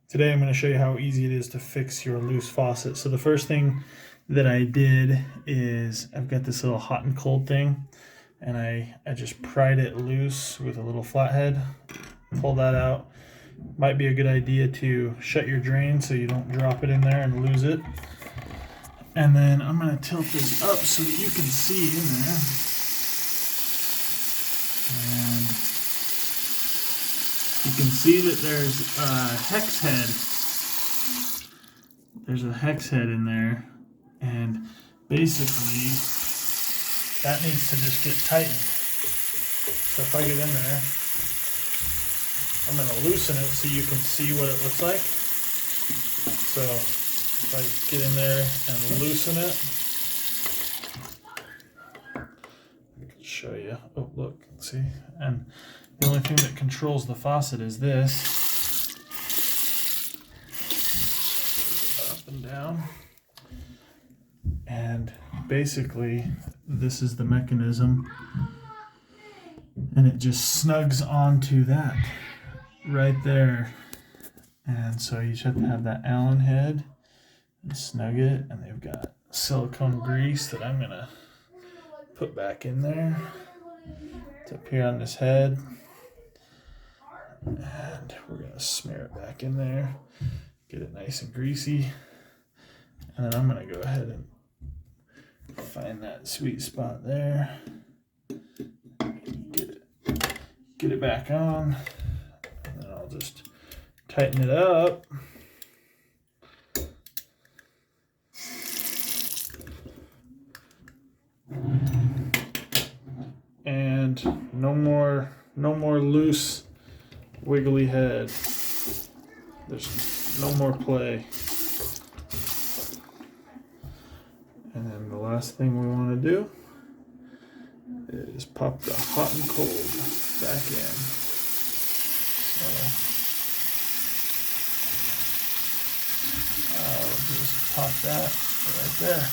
Today I'm going to show you how easy it is to fix your loose faucet. So the first thing that I did is I've got this little hot and cold thing, and I just pried it loose with a little flathead. Pull that out. Might be a good idea to shut your drain so you don't drop it in there and lose it. And then I'm going to tilt this up so that you can see in there. And you can see that there's a hex head. There's a hex head in there, and basically that needs to just get tightened. So if I get in there, I'm going to loosen it so you can see what it looks like. So if I get in there and loosen it, I can show you. Oh, look, see? And the only thing that controls the faucet is this. Up and down. And basically, this is the mechanism. And it just snugs onto that right there. And so you just have to have that Allen head and snug it. And they've got silicone grease that I'm going to put back in there. It's up here on this head. And we're going to smear it back in there, get it nice and greasy. And then I'm going to go ahead and find that sweet spot there. Get it back on. And then I'll just tighten it up. And no more loose wiggly head. There's no more play. And then the last thing we want to do is pop the hot and cold back in. So I'll just pop that right there.